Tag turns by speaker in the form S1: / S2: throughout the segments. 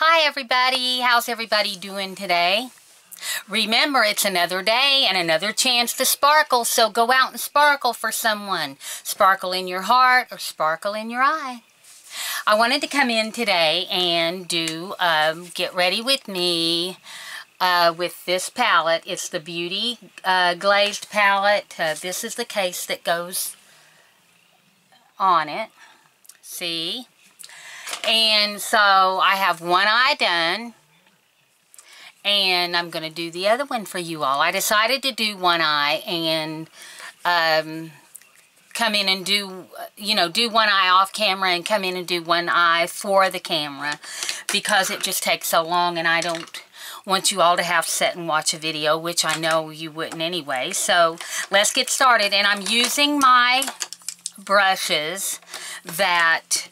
S1: Hi everybody, how's everybody doing today? Remember, it's another day and another chance to sparkle, so go out and sparkle for someone. Sparkle in your heart or sparkle in your eye. I wanted to come in today and do Get Ready With Me with this palette. It's the Beauty Glazed palette. This is the case that goes on it. See? And so I have one eye done, and I'm going to do the other one for you all. I decided to do one eye and come in and do, do one eye off camera and come in and do one eye for the camera because it just takes so long, and I don't want you all to have to sit and watch a video, which I know you wouldn't anyway. So let's get started, and I'm using my brushes that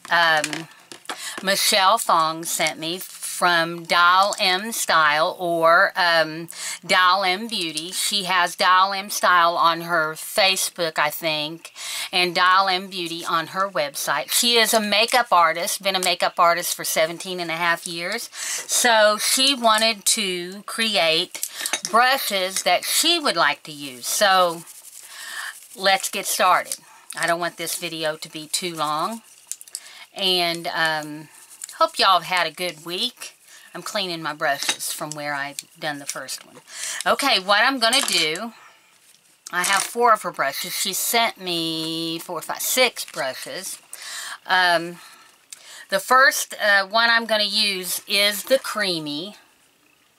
S1: Michelle Fong sent me from Dial M Style or Dial M Beauty. She has Dial M Style on her Facebook, I think, and Dial M Beauty on her website. She is a makeup artist, been a makeup artist for 17.5 years. So she wanted to create brushes that she would like to use. So let's get started. I don't want this video to be too long. And hope y'all have had a good week. I'm cleaning my brushes from where I've done the first one. Okay, what I'm going to do, I have 4 of her brushes. She sent me 4, 5, 6 brushes. The first one I'm going to use is the Creamy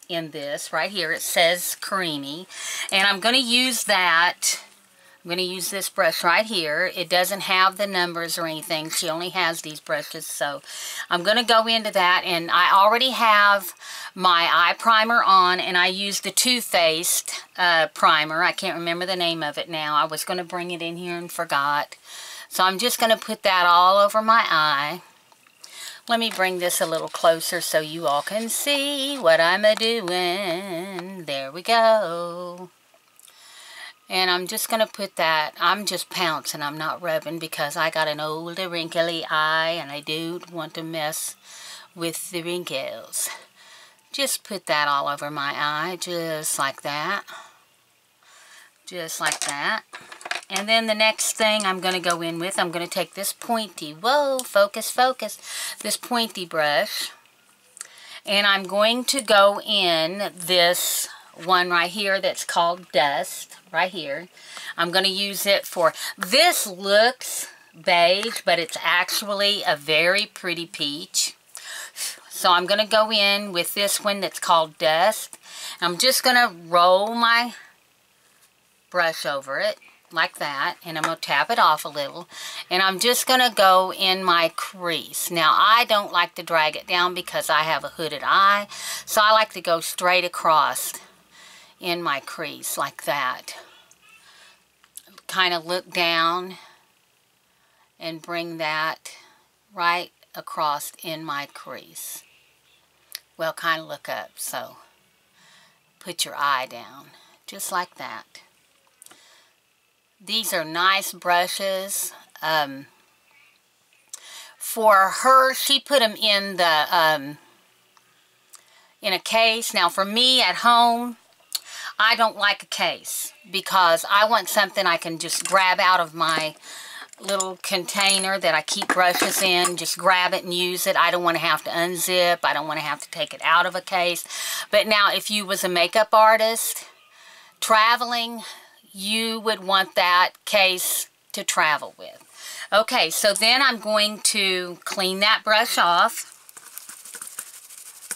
S1: in this. Right here it says Creamy. And I'm going to use that. I'm going to use this brush right here. It doesn't have the numbers or anything. She only has these brushes. So I'm going to go into that. And I already have my eye primer on. And I used the Too Faced primer. I can't remember the name of it now. I was going to bring it in here and forgot. So I'm just going to put that all over my eye. Let me bring this a little closer so you all can see what I'm a-doing. There we go. And I'm just going to put that, I'm just pouncing, I'm not rubbing because I got an old wrinkly eye and I don't want to mess with the wrinkles. Just put that all over my eye, just like that. Just like that. And then the next thing I'm going to go in with, I'm going to take this pointy, whoa, focus, focus, this pointy brush. And I'm going to go in this one right here that's called Dust, right here. I'm going to use it for, this looks beige, but it's actually a very pretty peach. So I'm going to go in with this one that's called Dust. I'm just going to roll my brush over it like that, and I'm going to tap it off a little, and I'm just going to go in my crease. Now I don't like to drag it down because I have a hooded eye, so I like to go straight across in my crease like that. Kind of look down and bring that right across in my crease. Well, kind of look up, so put your eye down just like that. These are nice brushes. For her, she put them in the in a case. Now for me at home, I don't like a case because I want something I can just grab out of my little container that I keep brushes in. Just grab it and use it. I don't want to have to unzip. I don't want to have to take it out of a case. But now if you was a makeup artist traveling, you would want that case to travel with. Okay, so then I'm going to clean that brush off.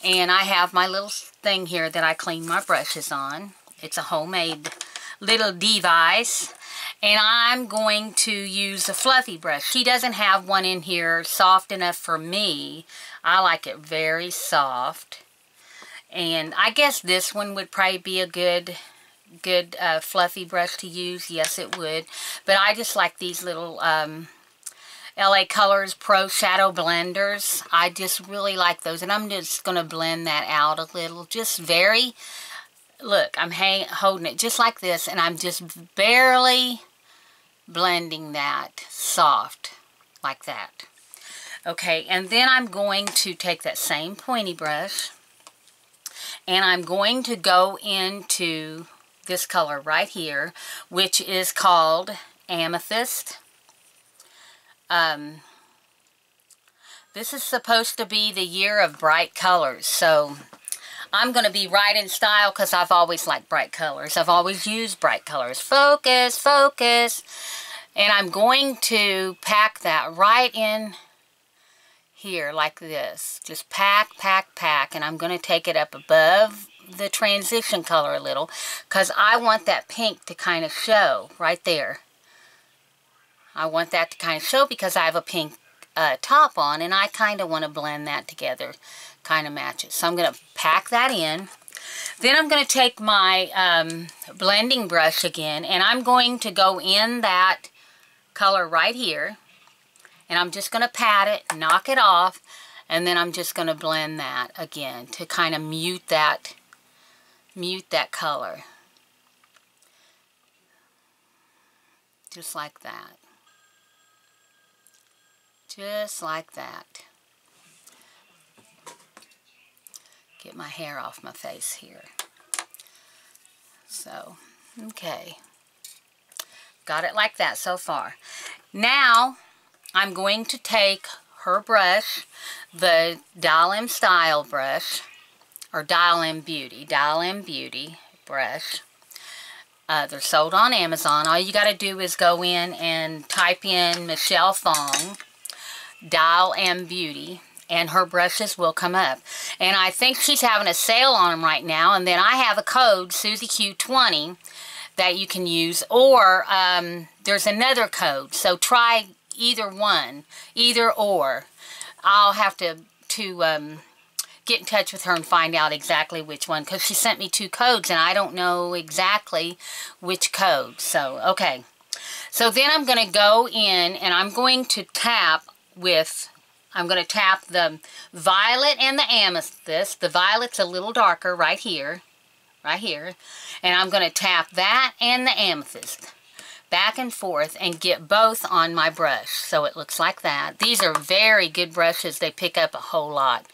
S1: And I have my little thing here that I clean my brushes on. It's a homemade little device. And I'm going to use a fluffy brush. She doesn't have one in here soft enough for me. I like it very soft. And I guess this one would probably be a good fluffy brush to use. Yes, it would. But I just like these little LA Colors Pro Shadow Blenders. I just really like those. And I'm just going to blend that out a little. Just very... Look, I'm holding it just like this, and I'm just barely blending that soft, like that. Okay, and then I'm going to take that same pointy brush, and I'm going to go into this color right here, which is called Amethyst. This is supposed to be the year of bright colors, so I'm going to be right in style because I've always liked bright colors. I've always used bright colors. Focus, focus. And I'm going to pack that right in here like this. Just pack, pack, pack. And I'm going to take it up above the transition color a little because I want that pink to kind of show right there. I want that to kind of show because I have a pink top on, and I kind of want to blend that together, kind of match it. So I'm going to pack that in. Then I'm going to take my blending brush again, and I'm going to go in that color right here, and I'm just going to pat it, knock it off, and then I'm just going to blend that again to kind of mute that color. Just like that. Just like that. Get my hair off my face here. So, okay. Got it like that so far. Now, I'm going to take her brush, the Dial M Style brush, or Dial M Beauty brush. They're sold on Amazon. All you got to do is go in and type in Michelle Fong, Dial M Beauty, and her brushes will come up. And I think she's having a sale on them right now. And then I have a code, SusieQ20, that you can use. Or there's another code. So try either one, either or. I'll have to get in touch with her and find out exactly which one. Because she sent me 2 codes and I don't know exactly which code. So, okay. So then I'm going to go in and I'm going to tap I'm going to tap the violet and the amethyst. The violet's a little darker right here. And I'm going to tap that and the amethyst back and forth and get both on my brush. So it looks like that. These are very good brushes. They pick up a whole lot.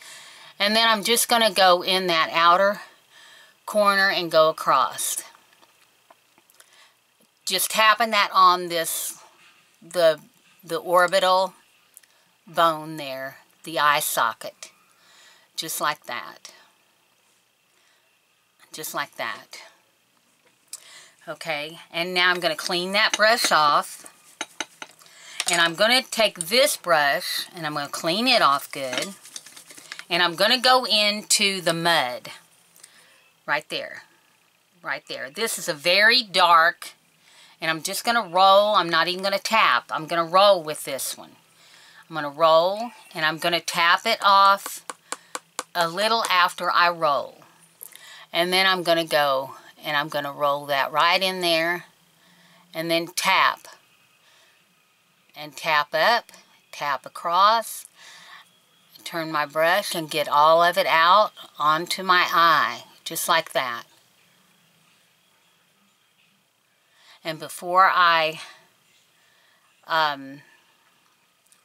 S1: And then I'm just going to go in that outer corner and go across. Just tapping that on this, the orbital bone there, the eye socket, just like that, okay. And now I'm going to clean that brush off, and I'm going to take this brush and I'm going to clean it off good, and I'm going to go into the mud right there. This is a very dark, and I'm just going to roll. I'm not even going to tap. I'm going to roll with this one. I'm going to roll, and I'm going to tap it off a little after I roll. And then I'm going to go, and I'm going to roll that right in there, and then tap. And tap up, tap across, turn my brush and get all of it out onto my eye, just like that. And before I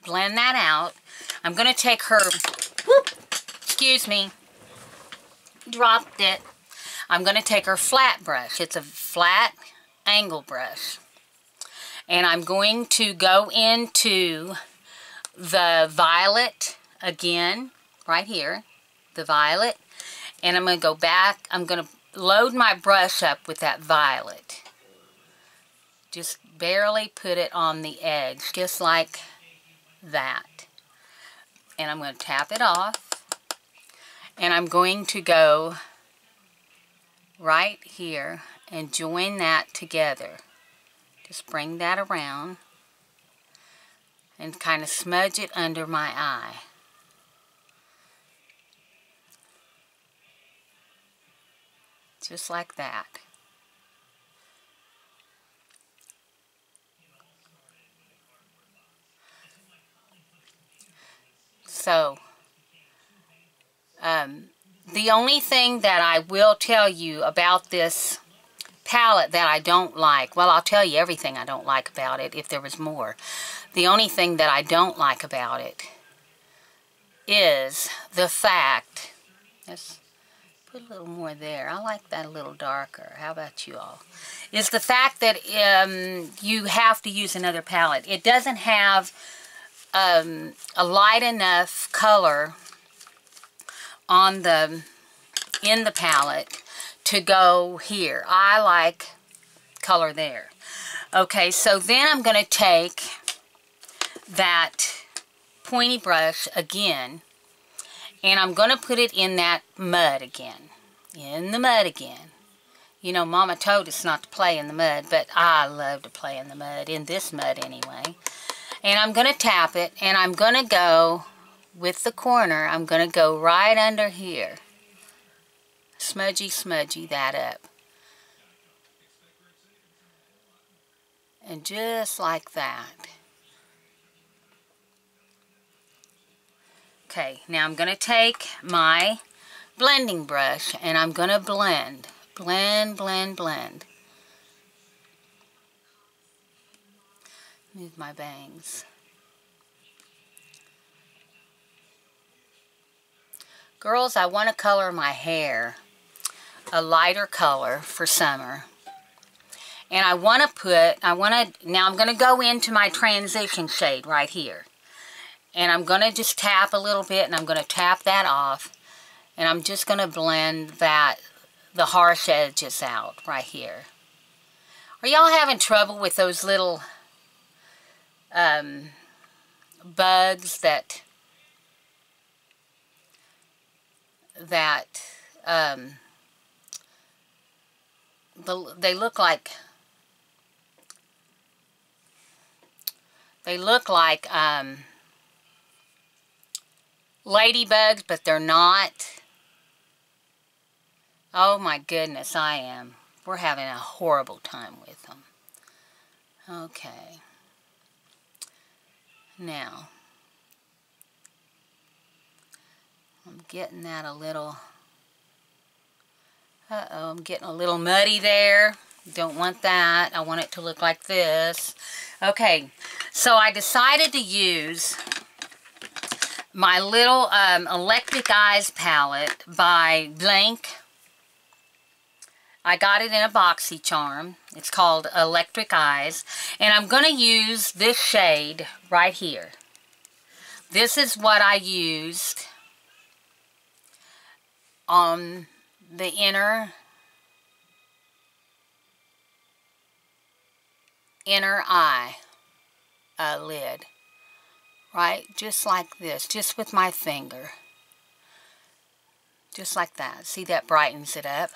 S1: blend that out, I'm going to take her, excuse me, dropped it. I'm going to take her flat brush. It's a flat angle brush. And I'm going to go into the violet again, right here, the violet. And I'm going to go back. I'm going to load my brush up with that violet. Just barely put it on the edge, just like that. And I'm going to tap it off, and I'm going to go right here and join that together. Just bring that around and kind of smudge it under my eye. Just like that. So, the only thing that I will tell you about this palette that I don't like, well, I'll tell you everything I don't like about it if there was more. The only thing that I don't like about it is the fact, let's put a little more there. I like that a little darker. How about you all? Is the fact that you have to use another palette. It doesn't have a light enough color on in the palette to go here. I like color there. Okay, so then I'm going to take that pointy brush again, and I'm going to put it in that mud again. In the mud again. You know, Mama told us not to play in the mud, but I love to play in the mud, in this mud anyway. And I'm going to tap it, and I'm going to go with the corner, I'm going to go right under here. Smudgy, smudgy that up. And just like that. Okay, now I'm going to take my blending brush and I'm going to blend. Blend, blend, blend. Move my bangs. Girls, I want to color my hair a lighter color for summer. And I want to now I'm going to go into my transition shade right here. And I'm going to just tap a little bit, and I'm going to tap that off. And I'm just going to blend the harsh edges out right here. Are y'all having trouble with those little bugs that they look like ladybugs, but they're not. Oh my goodness, I am. We're having a horrible time with them. Okay. Now, I'm getting that a little, I'm getting a little muddy there. Don't want that. I want it to look like this. Okay, so I decided to use my little Electric Eyes palette by Blank. I got it in a BoxyCharm. It's called Electric Eyes. And I'm going to use this shade right here. This is what I used on the inner eye lid. Right? Just like this. Just with my finger. Just like that. See, that brightens it up.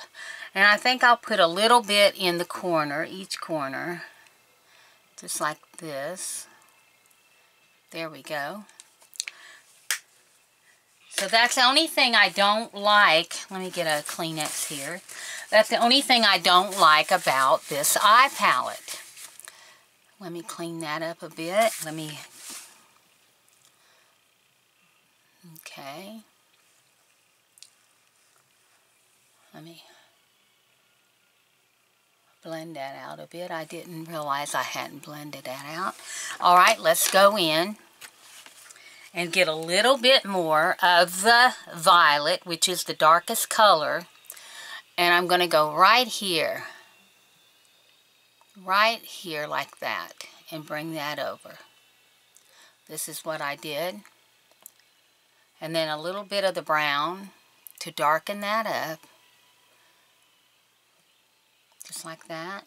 S1: And I think I'll put a little bit in the corner, each corner. Just like this. There we go. So that's the only thing I don't like. Let me get a Kleenex here. That's the only thing I don't like about this eye palette. Let me clean that up a bit. Okay. Let me blend that out a bit. I didn't realize I hadn't blended that out. Alright, let's go in and get a little bit more of the violet, which is the darkest color. And I'm going to go right here. Right here like that. And bring that over. This is what I did. And then a little bit of the brown to darken that up. Just like that.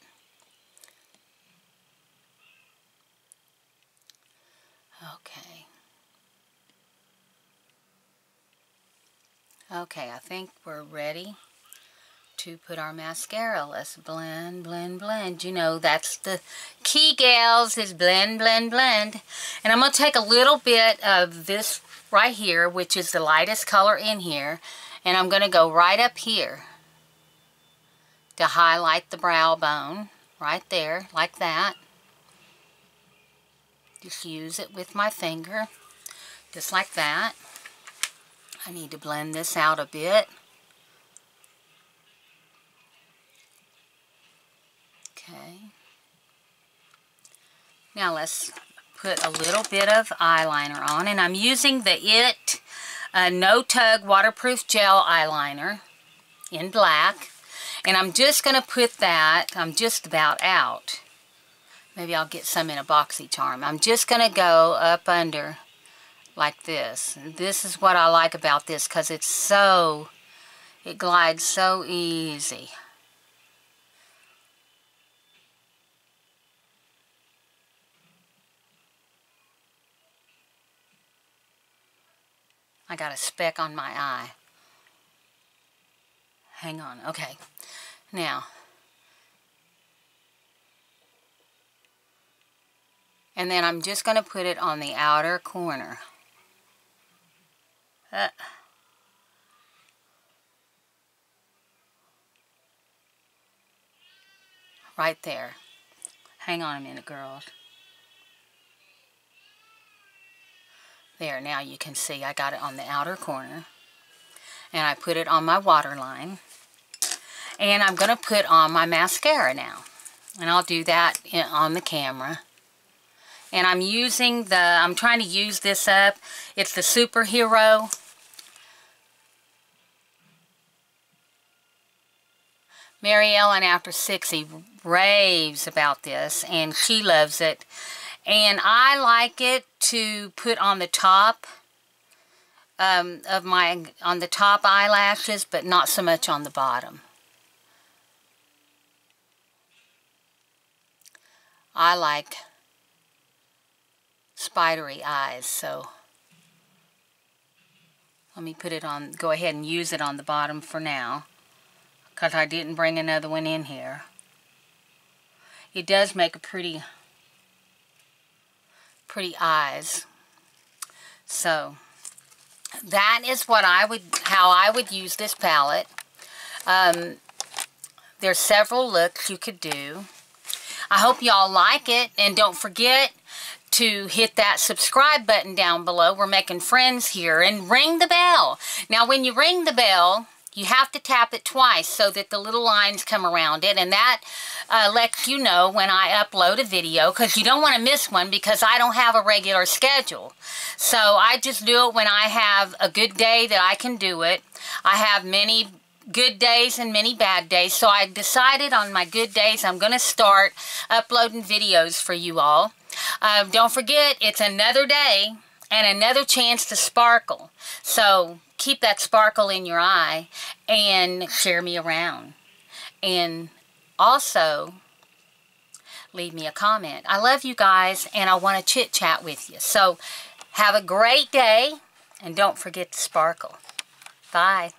S1: Okay. Okay, I think we're ready to put our mascara. Let's blend, blend, blend. You know, that's the key, gals, is blend, blend, blend. And I'm going to take a little bit of this right here, which is the lightest color in here, and I'm going to go right up here to highlight the brow bone right there, like that. Just use it with my finger, just like that. I need to blend this out a bit. Okay. Now let's put a little bit of eyeliner on, and I'm using the No Tug waterproof gel eyeliner in black. And I'm just going to put that, I'm just about out. Maybe I'll get some in a BoxyCharm. I'm just going to go up under like this. And this is what I like about this, because it's so, it glides so easy. I got a speck on my eye. Hang on, okay. Now, and then I'm just going to put it on the outer corner. Right there. Hang on a minute, girls. There, now you can see I got it on the outer corner. And I put it on my waterline. And I'm going to put on my mascara now. And I'll do that on the camera. And I'm using the, I'm trying to use this up. It's the Superhero. Mary Ellen after 60 raves about this. And she loves it. And I like it to put on the top of my, on the top eyelashes, but not so much on the bottom. I like spidery eyes, so let me put it on, go ahead and use it on the bottom for now, because I didn't bring another one in here. It does make a pretty eyes. So that is what I would, how I would use this palette. There's several looks you could do. I hope y'all like it, and don't forget to hit that subscribe button down below. We're making friends here, and ring the bell. Now when you ring the bell, you have to tap it twice so that the little lines come around it, and that lets you know when I upload a video, because you don't want to miss one, because I don't have a regular schedule. So I just do it when I have a good day that I can do it. I have many good days and many bad days, so I decided on my good days I'm going to start uploading videos for you all. Don't forget, it's another day and another chance to sparkle. So keep that sparkle in your eye and share me around. And also, leave me a comment. I love you guys, and I want to chit-chat with you. So have a great day, and don't forget to sparkle. Bye.